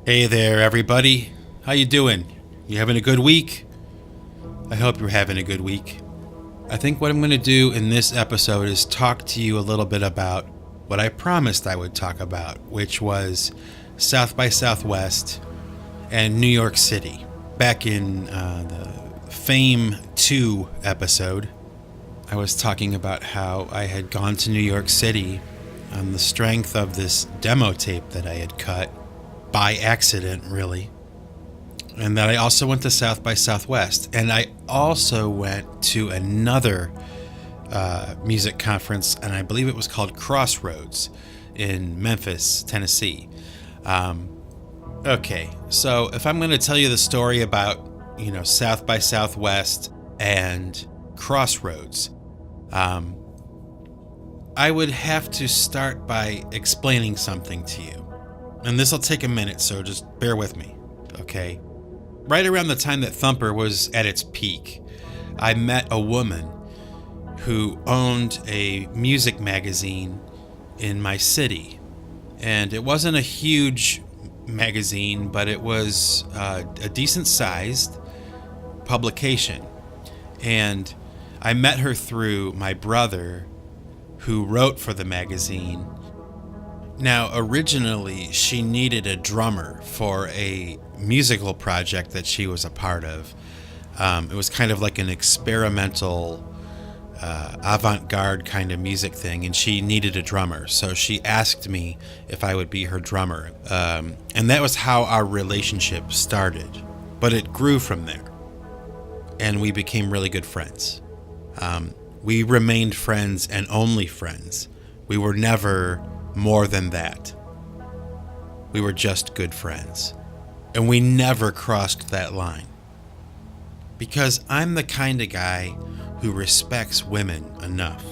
Hey there, everybody. How you doing? You having a good week? I hope you're having a good week. I think what I'm going to do in this episode is talk to you a little bit about what I promised I would talk about, which was South by Southwest and New York City. Back in the Fame 2 episode, I was talking about how I had gone to New York City on the strength of this demo tape that I had cut, by accident, really. And that I also went to South by Southwest. And I also went to another music conference, and I believe it was called Crossroads in Memphis, Tennessee. Okay, so if I'm going to tell you the story about, South by Southwest and Crossroads, I would have to start by explaining something to you. And this will take a minute, so just bear with me, okay? Right around the time that Thumper was at its peak, I met a woman who owned a music magazine in my city. And it wasn't a huge magazine, but it was a decent-sized publication. And I met her through my brother, who wrote for the magazine. Now, originally, she needed a drummer for a musical project that she was a part of. It was kind of like an experimental, avant-garde kind of music thing, and she needed a drummer. So she asked me if I would be her drummer. And that was how our relationship started. But it grew from there, and we became really good friends. We remained friends and only friends. We were never more than that. We were just good friends. And we never crossed that line. Because I'm the kind of guy who respects women enough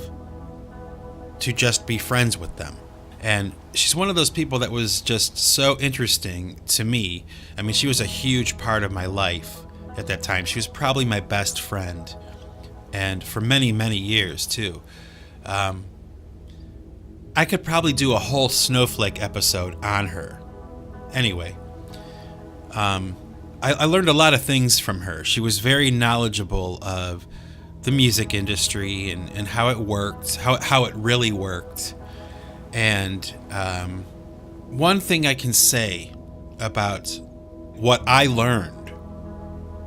to just be friends with them. And she's one of those people that was just so interesting to me. I mean, she was a huge part of my life at that time. She was probably my best friend. And for many, many years, too. I could probably do a whole SnowFlake episode on her. Anyway, I learned a lot of things from her. She was very knowledgeable of the music industry and how it worked, how it really worked. And one thing I can say about what I learned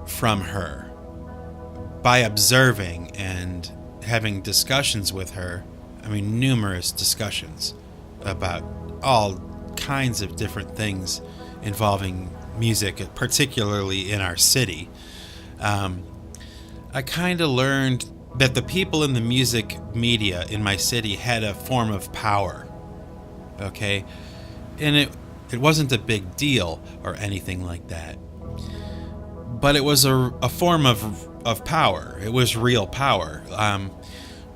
from her by observing and having discussions with her, I mean, numerous discussions about all kinds of different things involving music, particularly in our city. I kind of learned that the people in the music media in my city had a form of power, okay? And it wasn't a big deal or anything like that. But it was a form of power. It was real power.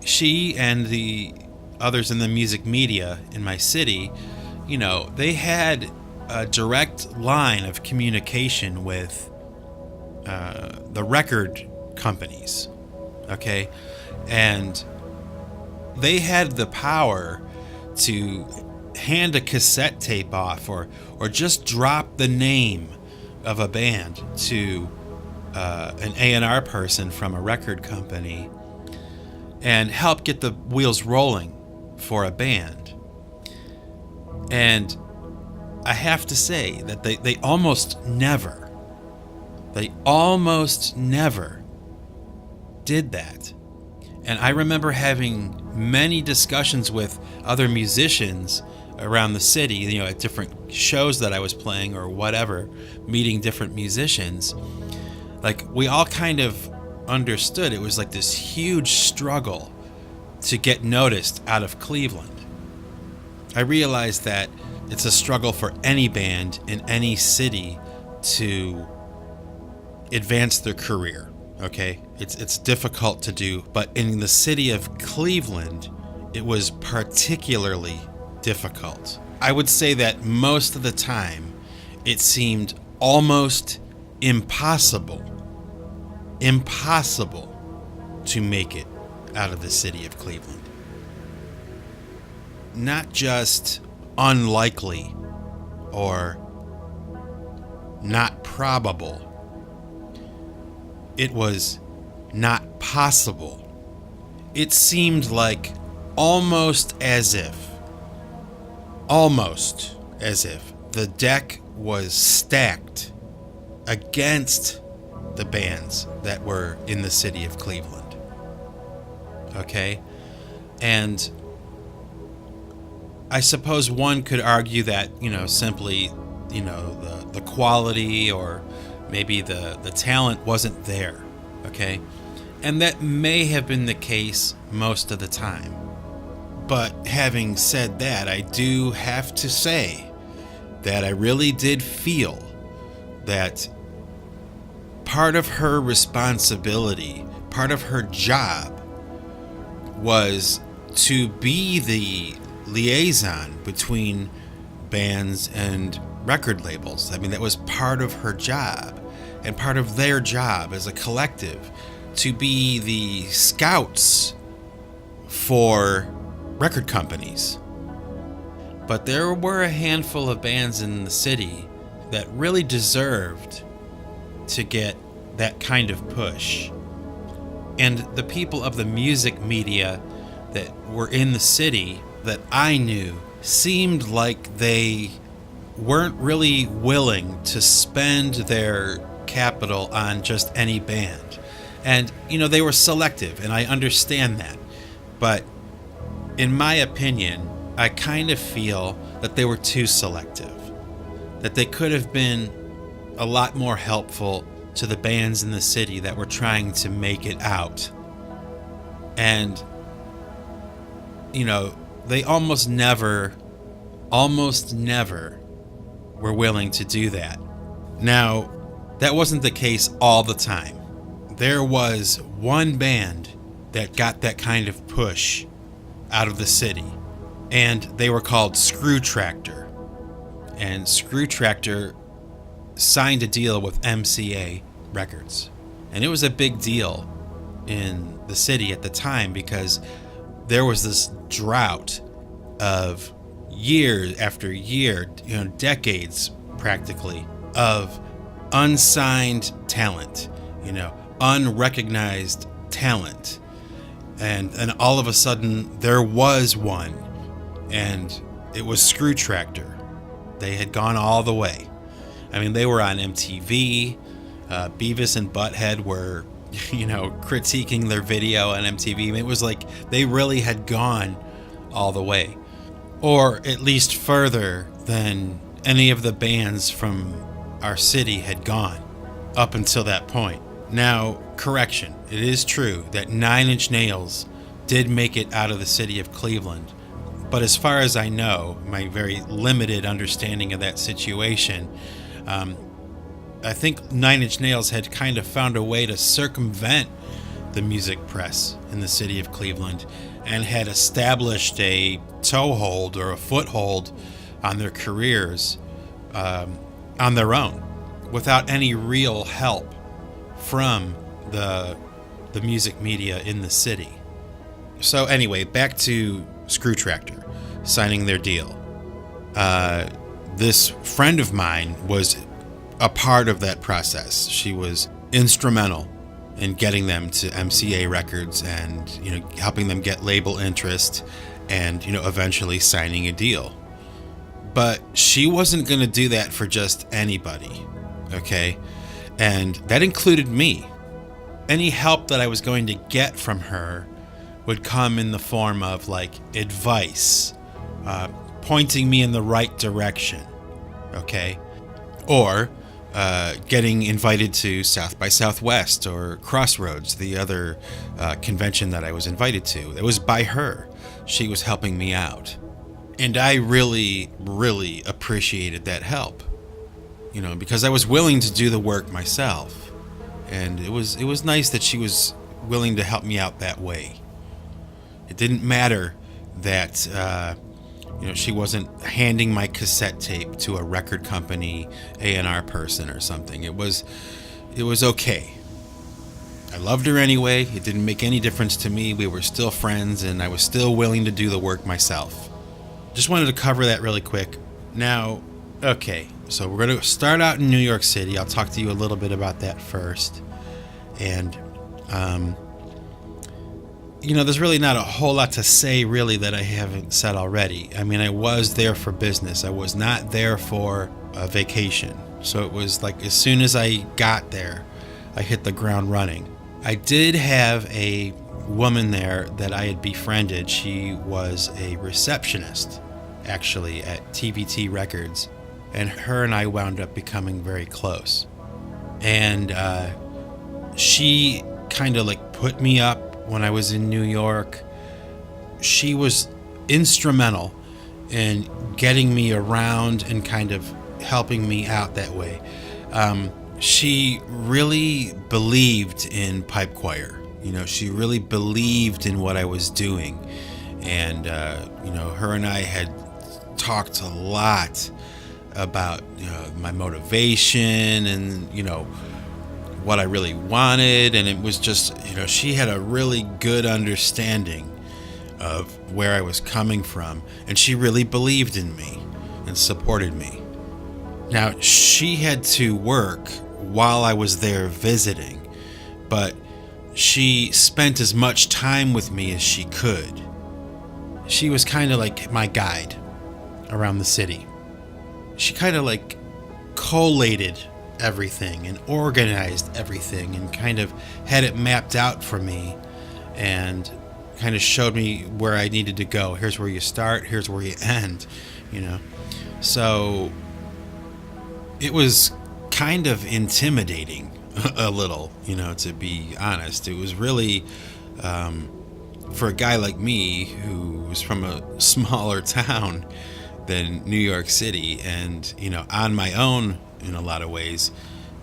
She and the others in the music media in my city, they had a direct line of communication with the record companies, okay? And they had the power to hand a cassette tape off or just drop the name of a band to an A&R person from a record company and help get the wheels rolling for a band. And I have to say that they almost never did that. And I remember having many discussions with other musicians around the city, at different shows that I was playing or whatever, meeting different musicians. Like, we all kind of understood it was like this huge struggle to get noticed out of Cleveland. I realized that it's a struggle for any band in any city to advance their career, okay? It's difficult to do, but in the city of Cleveland, it was particularly difficult. I would say that most of the time, it seemed almost impossible to make it out of the city of Cleveland. Not just unlikely or not probable. It was not possible. It seemed like almost as if the deck was stacked against the bands that were in the city of Cleveland. Okay? And I suppose one could argue that, simply, the quality or maybe the talent wasn't there. Okay? And that may have been the case most of the time. But having said that, I do have to say that I really did feel that part of her responsibility, part of her job, was to be the liaison between bands and record labels. I mean, that was part of her job and part of their job as a collective, to be the scouts for record companies. But there were a handful of bands in the city that really deserved to get that kind of push. And the people of the music media that were in the city that I knew seemed like they weren't really willing to spend their capital on just any band. And, they were selective, and I understand that. But in my opinion, I kind of feel that they were too selective. That they could have been a lot more helpful to the bands in the city that were trying to make it out. And, they almost never were willing to do that. Now, that wasn't the case all the time. There was one band that got that kind of push out of the city, and they were called Screw Tractor. And Screw Tractor signed a deal with MCA Records. And it was a big deal in the city at the time because there was this drought of year after year, decades practically, of unsigned talent, unrecognized talent. And all of a sudden there was one, and it was Screw Tractor. They had gone all the way. I mean, they were on MTV. Beavis and Butthead were, critiquing their video on MTV. It was like they really had gone all the way, or at least further than any of the bands from our city had gone up until that point. Now, correction, it is true that 9 Inch Nails did make it out of the city of Cleveland. But as far as I know, my very limited understanding of that situation, I think 9 Inch Nails had kind of found a way to circumvent the music press in the city of Cleveland and had established a toehold or a foothold on their careers on their own without any real help from the music media in the city. So anyway, back to Screw Tractor signing their deal. This friend of mine was a part of that process. She was instrumental in getting them to MCA Records and, helping them get label interest and, eventually signing a deal. But she wasn't going to do that for just anybody, okay? And that included me. Any help that I was going to get from her would come in the form of, advice, pointing me in the right direction, okay? Or getting invited to South by Southwest or Crossroads, the other convention that I was invited to. It was by her. She was helping me out. And I really, really appreciated that help, because I was willing to do the work myself. And it was nice that she was willing to help me out that way. It didn't matter that she wasn't handing my cassette tape to a record company A&R person or something. It was okay. I loved her anyway. It didn't make any difference to me. We were still friends, and I was still willing to do the work myself. Just wanted to cover that really quick. Now, okay, So we're going to start out in New York City. I'll talk to you a little bit about that first. And, there's really not a whole lot to say, really, that I haven't said already. I mean, I was there for business. I was not there for a vacation. So it was like as soon as I got there, I hit the ground running. I did have a woman there that I had befriended. She was a receptionist, actually, at TVT Records. And her and I wound up becoming very close. And she kind of like put me up when I was in New York. She was instrumental in getting me around and kind of helping me out that way. She really believed in pipe choir. She really believed in what I was doing. And, her and I had talked a lot about my motivation and what I really wanted, and it was just she had a really good understanding of where I was coming from, and she really believed in me and supported me. Now, she had to work while I was there visiting, but she spent as much time with me as she could. She was kind of like my guide around the city. She kind of like collated everything and organized everything and kind of had it mapped out for me and kind of showed me where I needed to go. Here's where you start, here's where you end, So it was kind of intimidating a little, to be honest. It was really, for a guy like me who was from a smaller town than New York City and, on my own in a lot of ways,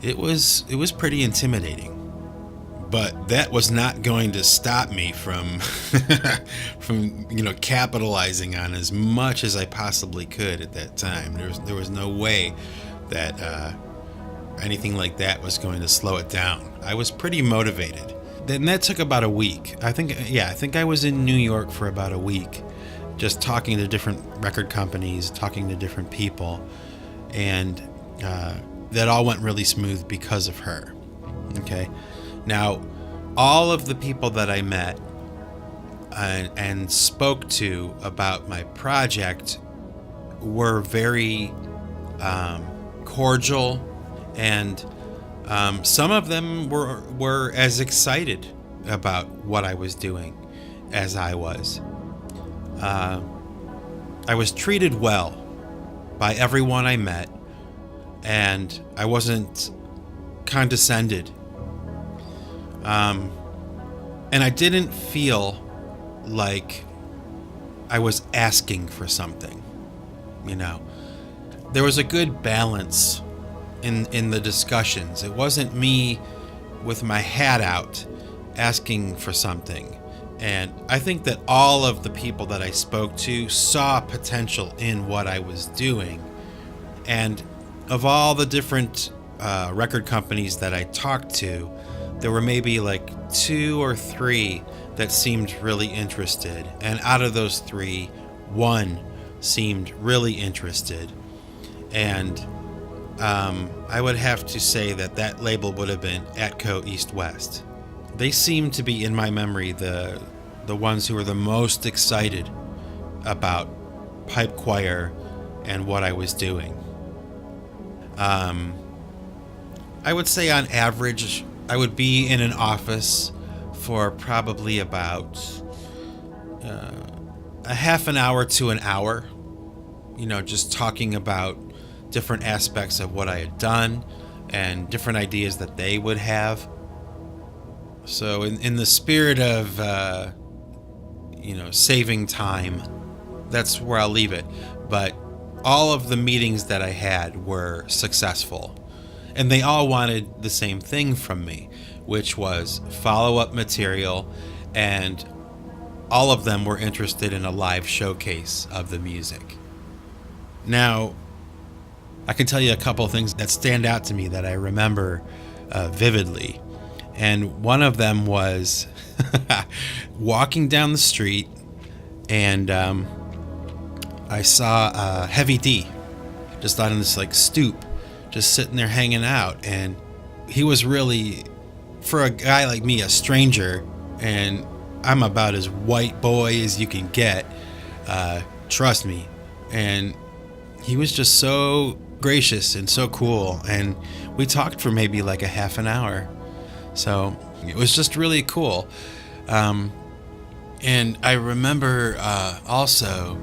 it was pretty intimidating. But that was not going to stop me from capitalizing on as much as I possibly could at that time. There was no way that anything like that was going to slow it down. I was pretty motivated. Then that took about a week. I think I was in New York for about a week, just talking to different record companies, talking to different people, and that all went really smooth because of her. Okay. Now, all of the people that I met and spoke to about my project were very cordial, and some of them were as excited about what I was doing as I was. I was treated well by everyone I met, and I wasn't condescended. And I didn't feel like I was asking for something, There was a good balance in the discussions. It wasn't me with my hat out asking for something. And I think that all of the people that I spoke to saw potential in what I was doing. And of all the different record companies that I talked to, there were maybe like 2 or 3 that seemed really interested. And out of those 3, 1 seemed really interested. And I would have to say that label would have been Atco East West. They seemed to be, in my memory, the ones who were the most excited about pipe choir and what I was doing. I would say on average, I would be in an office for probably about a half an hour to an hour, just talking about different aspects of what I had done and different ideas that they would have. So in the spirit of, saving time, that's where I'll leave it. But all of the meetings that I had were successful. And they all wanted the same thing from me, which was follow-up material, and all of them were interested in a live showcase of the music. Now, I can tell you a couple of things that stand out to me that I remember vividly. And one of them was walking down the street, and I saw Heavy D. just on this like stoop, just sitting there hanging out. And he was really, for a guy like me, a stranger, and I'm about as white boy as you can get, trust me. And he was just so gracious and so cool, and we talked for maybe like a half an hour. So it was just really cool. And I remember also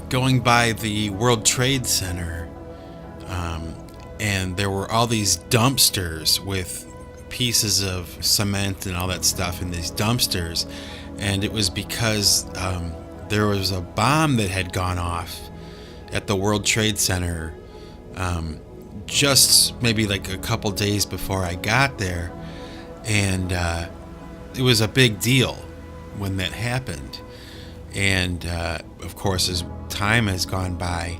going by the World Trade Center, and there were all these dumpsters with pieces of cement and all that stuff in these dumpsters. And it was because there was a bomb that had gone off at the World Trade Center just maybe like a couple days before I got there. And it was a big deal when that happened. And of course, as time has gone by,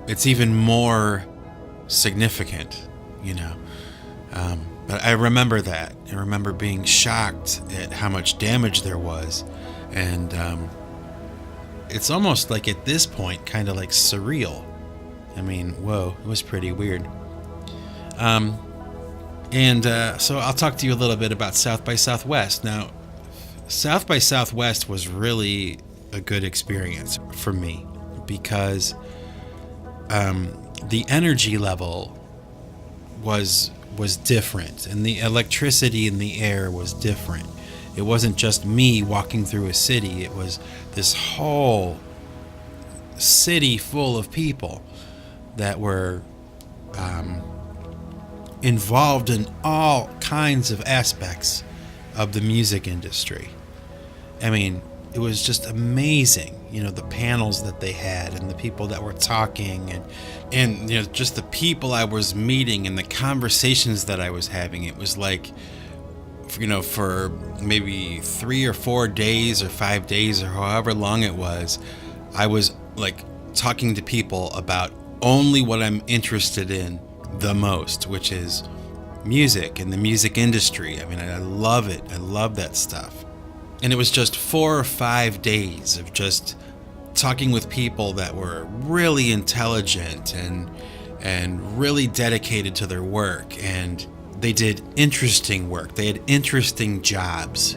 it's even more significant, you know. But I remember that. I remember being shocked at how much damage there was. And it's almost like at this point kind of like surreal. I mean, whoa, it was pretty weird. So I'll talk to you a little bit about South by Southwest. Now, South by Southwest was really a good experience for me because the energy level was different, and the electricity in the air was different. It wasn't just me walking through a city. It was this whole city full of people that were involved in all kinds of aspects of the music industry. I mean, it was just amazing, you know, the panels that they had and the people that were talking and you know, just the people I was meeting and the conversations that I was having. It was like, you know, for maybe 3 or 4 days or 5 days or however long it was, I was like talking to people about only what I'm interested in the most, which is music and the music industry. I mean, I love it. I love that stuff. And it was just 4 or 5 days of just talking with people that were really intelligent and really dedicated to their work, and they did interesting work. They had interesting jobs,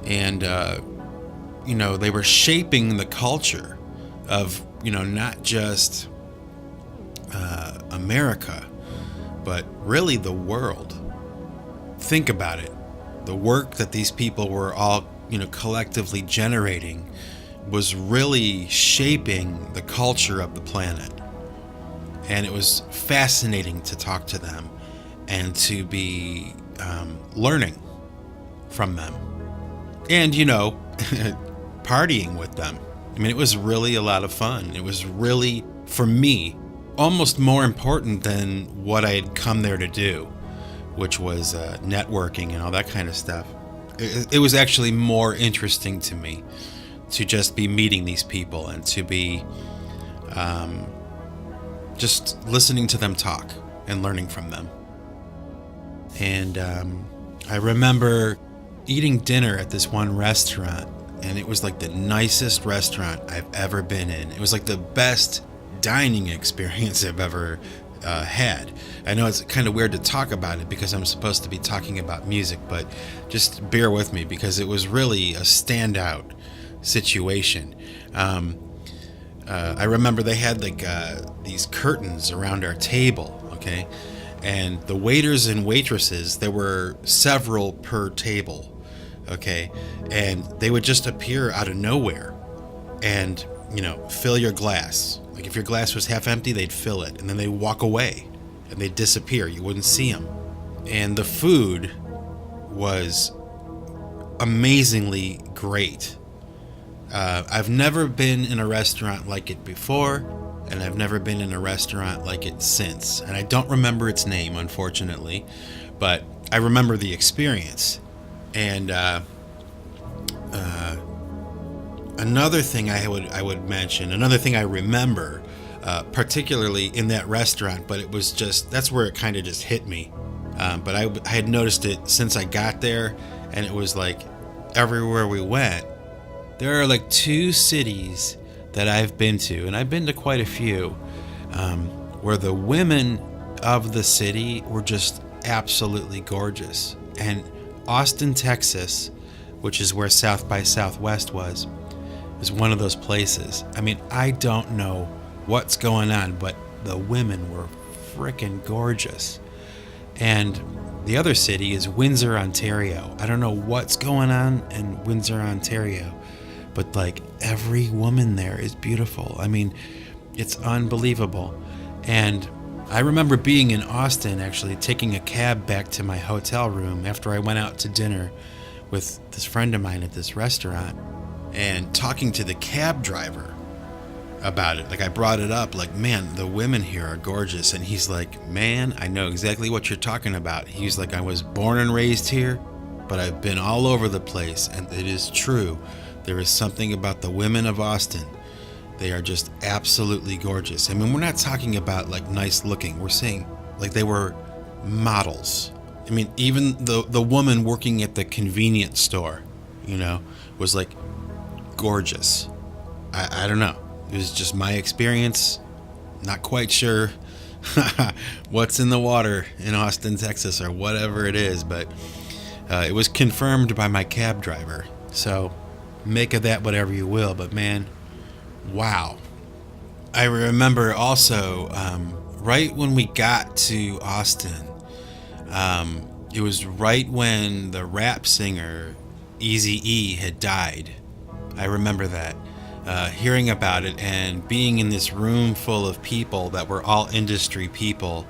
and you know, they were shaping the culture of, you know, not just America, but really the world. Think about it. The work that these people were all, you know, collectively generating was really shaping the culture of the planet. And it was fascinating to talk to them and to be learning from them. And, you know, partying with them. I mean, it was really a lot of fun. It was really, for me, almost more important than what I had come there to do, which was networking and all that kind of stuff. It was actually more interesting to me to just be meeting these people and to be just listening to them talk and learning from them. And I remember eating dinner at this one restaurant, and it was like the nicest restaurant I've ever been in. It was like the best dining experience I've ever had. I know it's kind of weird to talk about it because I'm supposed to be talking about music, but just bear with me because it was really a standout situation. I remember they had like these curtains around our table, okay? And the waiters and waitresses, there were several per table, okay? And they would just appear out of nowhere and, you know, fill your glass. Like if your glass was half empty, they'd fill it, and then they'd walk away and they'd disappear. You wouldn't see them. And the food was amazingly great. I've never been in a restaurant like it before, and I've never been in a restaurant like it since. And I don't remember its name, unfortunately, but I remember the experience. And another thing I would mention, another thing I remember, particularly in that restaurant, but it was just, that's where it kind of just hit me. But I had noticed it since I got there, and it was like everywhere we went, there are like 2 cities that I've been to, and I've been to quite a few, where the women of the city were just absolutely gorgeous. And Austin, Texas, which is where South by Southwest was, is one of those places. I mean, I don't know what's going on, but the women were freaking gorgeous. And the other city is Windsor, Ontario. I don't know what's going on in Windsor, Ontario, but like every woman there is beautiful. I mean, it's unbelievable. And I remember being in Austin, actually taking a cab back to my hotel room after I went out to dinner with this friend of mine at this restaurant, and talking to the cab driver about it. Like, I brought it up, like, man, the women here are gorgeous. And he's like, man, I know exactly what you're talking about. He's like, I was born and raised here, but I've been all over the place. And it is true. There is something about the women of Austin. They are just absolutely gorgeous. I mean, we're not talking about like nice looking. We're saying like they were models. I mean, even the woman working at the convenience store, you know, was like gorgeous. I don't know. It was just my experience. Not quite sure what's in the water in Austin, Texas, or whatever it is, but it was confirmed by my cab driver. So make of that whatever you will. But man, wow. I remember also, right when we got to Austin, it was right when the rap singer Eazy-E had died. I remember that. Hearing about it and being in this room full of people that were all industry people,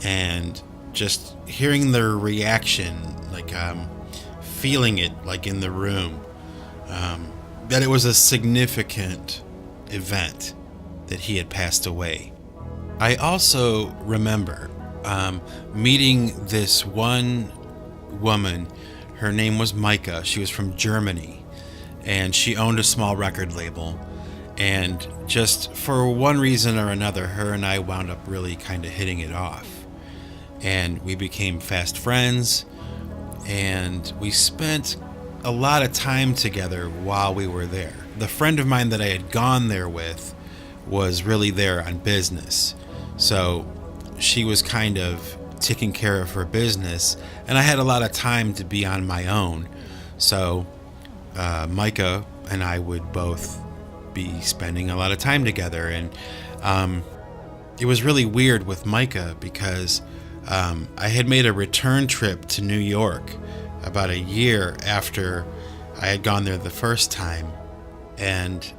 and just hearing their reaction, like feeling it like in the room, that it was a significant event that he had passed away. I also remember meeting this one woman. Her name was Micah. She was from Germany, and she owned a small record label. And just for one reason or another, her and I wound up really kind of hitting it off. And we became fast friends, and we spent a lot of time together while we were there. The friend of mine that I had gone there with was really there on business. So she was kind of taking care of her business, and I had a lot of time to be on my own. So Micah and I would both be spending a lot of time together. And it was really weird with Micah because I had made a return trip to New York about a year after I had gone there the first time. And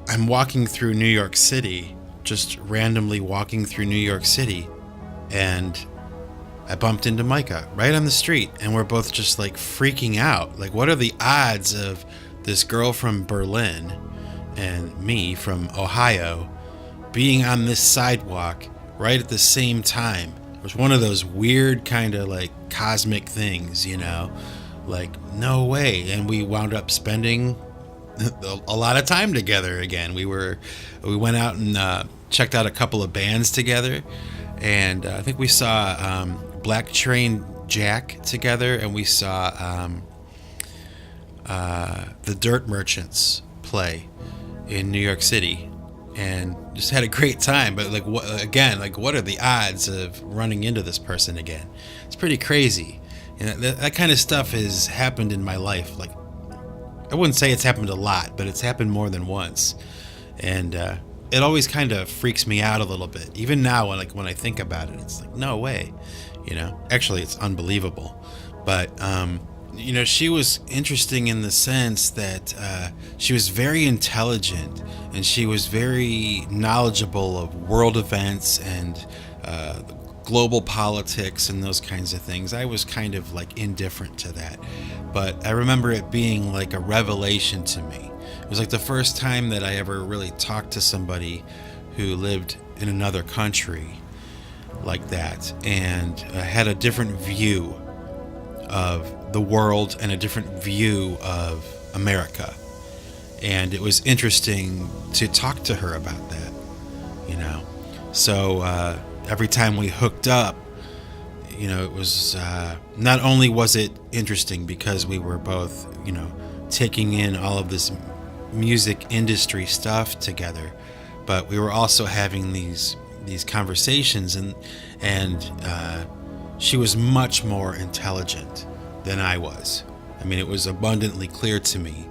I'm walking through New York City, just randomly walking through New York City, and I bumped into Micah right on the street, and we're both just like freaking out. Like, what are the odds of this girl from Berlin and me from Ohio being on this sidewalk right at the same time? It was one of those weird kind of like cosmic things, you know, like no way. And we wound up spending a lot of time together again. We went out and checked out a couple of bands together, and I think we saw Black Train Jack together, and we saw the Dirt Merchants play in New York City, and just had a great time. But like, what are the odds of running into this person again? It's pretty crazy. You know, that kind of stuff has happened in my life. Like, I wouldn't say it's happened a lot, but it's happened more than once. And it always kind of freaks me out a little bit. Even now, when I think about it, it's like, no way, you know. Actually, it's unbelievable. But, you know, she was interesting in the sense that she was very intelligent, and she was very knowledgeable of world events and global politics and those kinds of things. I was kind of like indifferent to that, but I remember it being like a revelation to me. It was like the first time that I ever really talked to somebody who lived in another country like that, and had a different view of the world and a different view of America. And it was interesting to talk to her about that, you know. So every time we hooked up, you know, it was not only was it interesting because we were both, you know, taking in all of this music industry stuff together, but we were also having these conversations, and she was much more intelligent than I was. I mean, it was abundantly clear to me,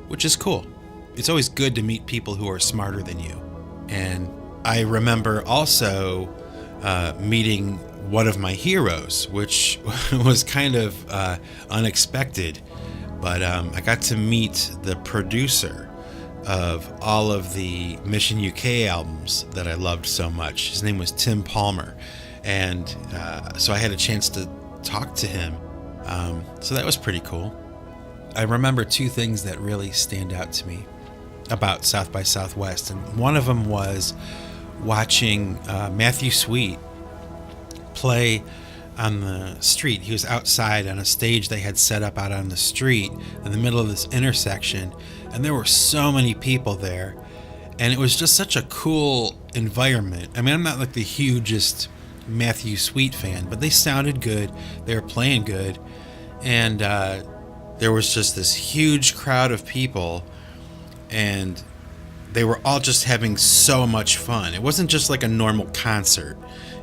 which is cool. It's always good to meet people who are smarter than you. And I remember also meeting one of my heroes, which was kind of unexpected, but I got to meet the producer of all of the Mission UK albums that I loved so much. His name was Tim Palmer, and so I had a chance to talk to him. So that was pretty cool. I remember two things that really stand out to me about South by Southwest, and one of them was watching Matthew Sweet play on the street. He was outside on a stage they had set up out on the street in the middle of this intersection, and there were so many people there, and it was just such a cool environment. I mean, I'm not like the hugest Matthew Sweet fan, but they sounded good, they were playing good, and there was just this huge crowd of people, and they were all just having so much fun. It wasn't just like a normal concert.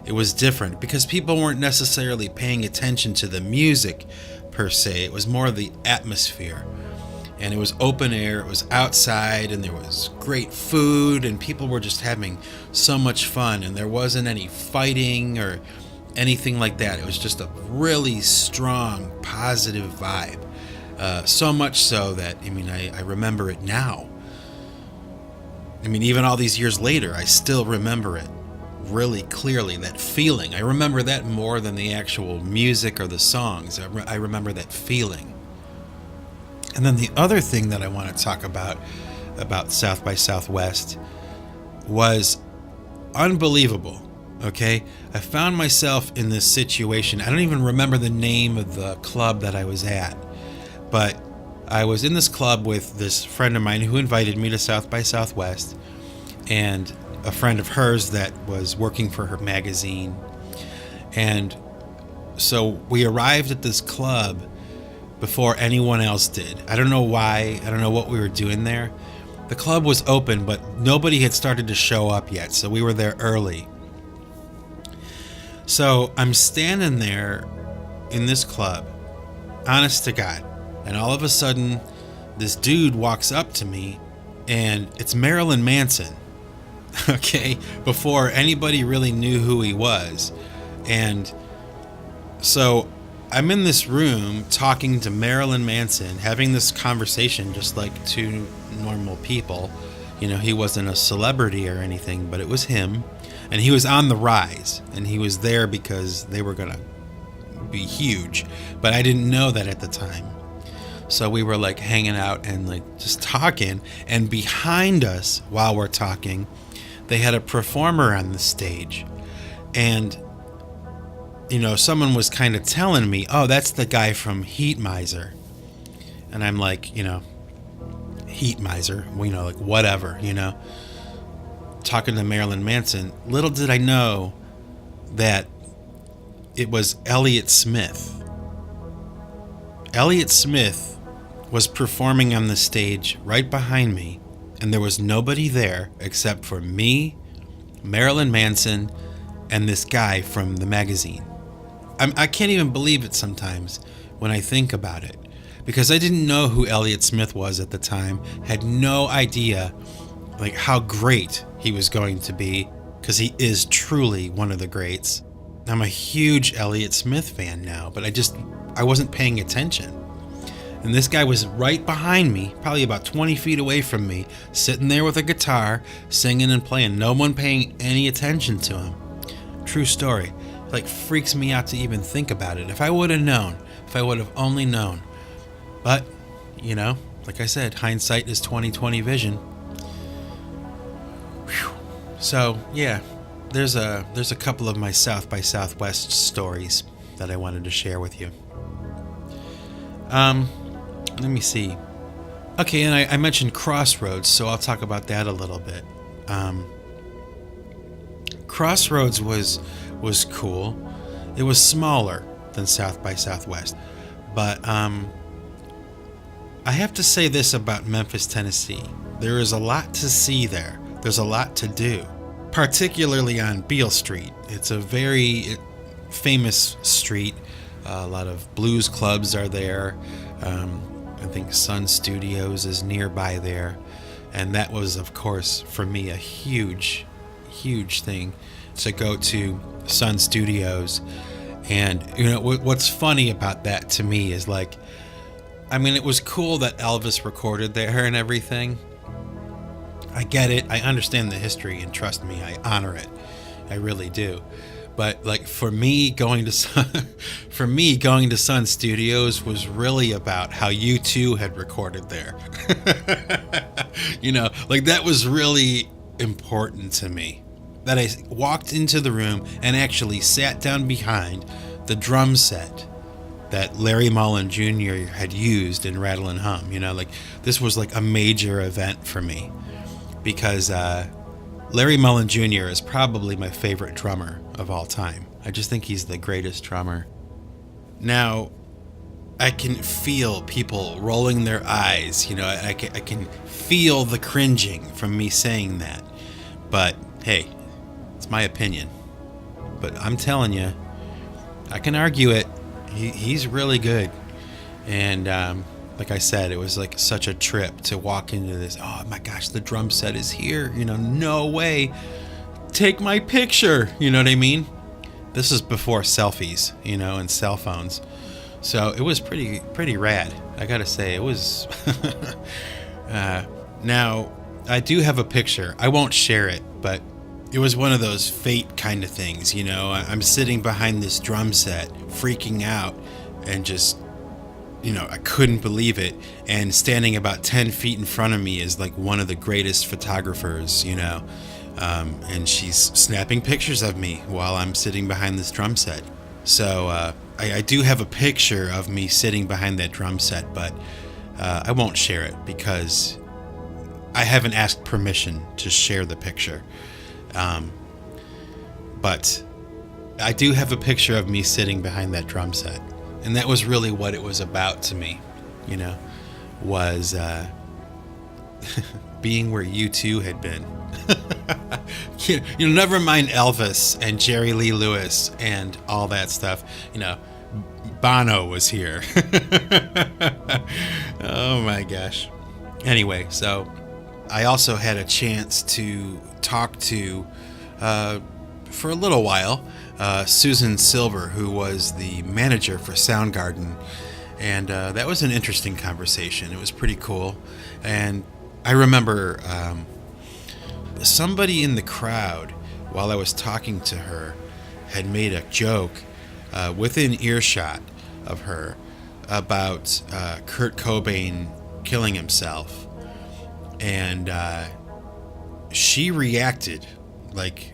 It was different because people weren't necessarily paying attention to the music per se. It was more of the atmosphere. And it was open air, it was outside, and there was great food, and people were just having so much fun, and there wasn't any fighting or anything like that. It was just a really strong, positive vibe. So much so that, I mean, I remember it now. I mean, even all these years later, I still remember it really clearly, that feeling. I remember that more than the actual music or the songs. I remember that feeling. And then the other thing that I want to talk about South by Southwest was unbelievable, okay? I found myself in this situation. I don't even remember the name of the club that I was at, but I was in this club with this friend of mine who invited me to South by Southwest, and a friend of hers that was working for her magazine. And so we arrived at this club before anyone else did. I don't know why. I don't know what we were doing there. The club was open, but nobody had started to show up yet, so we were there early. So I'm standing there in this club, honest to God, and all of a sudden, this dude walks up to me, and it's Marilyn Manson. Okay, before anybody really knew who he was. And so I'm in this room talking to Marilyn Manson, having this conversation just like two normal people. You know, he wasn't a celebrity or anything, but it was him, and he was on the rise, and he was there because they were gonna be huge, but I didn't know that at the time. So we were like hanging out and like just talking, and behind us while we're talking, they had a performer on the stage, and you know, someone was kind of telling me, oh, that's the guy from Heat Miser. And I'm like, you know, Heat Miser, you know, like whatever, you know, talking to Marilyn Manson. Little did I know that it was Elliott Smith. Elliott Smith was performing on the stage right behind me, and there was nobody there except for me, Marilyn Manson, and this guy from the magazine. I can't even believe it sometimes when I think about it, because I didn't know who Elliott Smith was at the time, had no idea like how great he was going to be, because he is truly one of the greats. I'm a huge Elliott Smith fan now, but I wasn't paying attention. And this guy was right behind me, probably about 20 feet away from me, sitting there with a guitar, singing and playing, no one paying any attention to him. True story. It like freaks me out to even think about it. If I would have known, if I would have only known. But, you know, like I said, hindsight is 20/20 vision. Whew. So, yeah, there's a couple of my South by Southwest stories that I wanted to share with you. Let me see. Okay, and I mentioned Crossroads, so I'll talk about that a little bit. Crossroads was cool. It was smaller than South by Southwest, but I have to say this about Memphis, Tennessee. There is a lot to see there. There's a lot to do, particularly on Beale Street. It's a very famous street. A lot of blues clubs are there. I think Sun Studios is nearby there. And that was, of course, for me, a huge thing to go to Sun Studios. And, what's funny about that to me is it was cool that Elvis recorded there and everything. I get it. I understand the history, and trust me, I honor it. I really do. But for me going to Sun Studios was really about how U2 had recorded there. That was really important to me. That I walked into the room and actually sat down behind the drum set that Larry Mullen Jr. had used in Rattle and Hum. This was a major event for me, because Larry Mullen Jr. is probably my favorite drummer of all time. I just think he's the greatest drummer. Now, I can feel people rolling their eyes. I can feel the cringing from me saying that. But hey, it's my opinion. But I'm telling you, I can argue it. He's really good. And like I said, it was such a trip to walk into this. Oh my gosh, the drum set is here. No way. Take my picture. You know what I mean? This is before selfies, and cell phones. So it was pretty rad. I gotta say, it was. Now, I do have a picture. I won't share it, but it was one of those fate kind of things. I'm sitting behind this drum set, freaking out, and just, I couldn't believe it. And standing about 10 feet in front of me is one of the greatest photographers, and she's snapping pictures of me while I'm sitting behind this drum set. So I do have a picture of me sitting behind that drum set, but I won't share it because I haven't asked permission to share the picture. But I do have a picture of me sitting behind that drum set. And that was really what it was about to me, was being where U2 had been. Never mind Elvis and Jerry Lee Lewis and all that stuff. Bono was here. Oh my gosh. Anyway, so I also had a chance to talk to, for a little while, Susan Silver, who was the manager for Soundgarden. And that was an interesting conversation. It was pretty cool. And I remember somebody in the crowd, while I was talking to her, had made a joke within earshot of her about Kurt Cobain killing himself. And she reacted like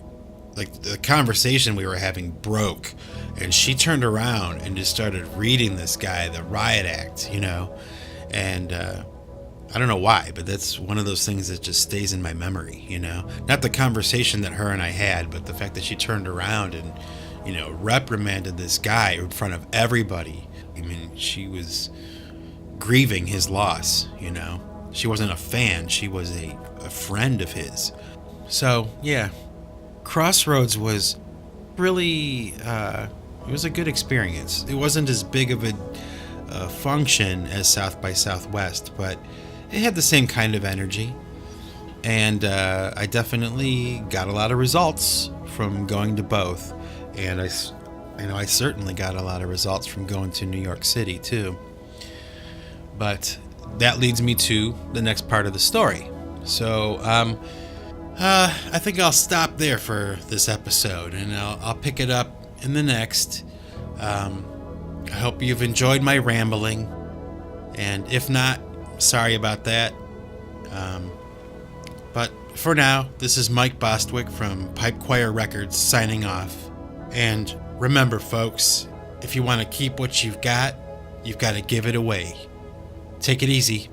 the conversation we were having broke, and she turned around and just started reading this guy the riot act, and I don't know why, but that's one of those things that just stays in my memory, not the conversation that her and I had, but the fact that she turned around and reprimanded this guy in front of everybody. I mean, she was grieving his loss. She wasn't a fan, she was a friend of his. So yeah, Crossroads was really, it was a good experience. It wasn't as big of a function as South by Southwest, but it had the same kind of energy. And I definitely got a lot of results from going to both. And I certainly got a lot of results from going to New York City too. But that leads me to the next part of the story. So, I think I'll stop there for this episode, and I'll pick it up in the next. I hope you've enjoyed my rambling, and if not, sorry about that. But for now, this is Mike Bostwick from Pipe Choir Records signing off. And remember, folks, if you want to keep what you've got to give it away. Take it easy.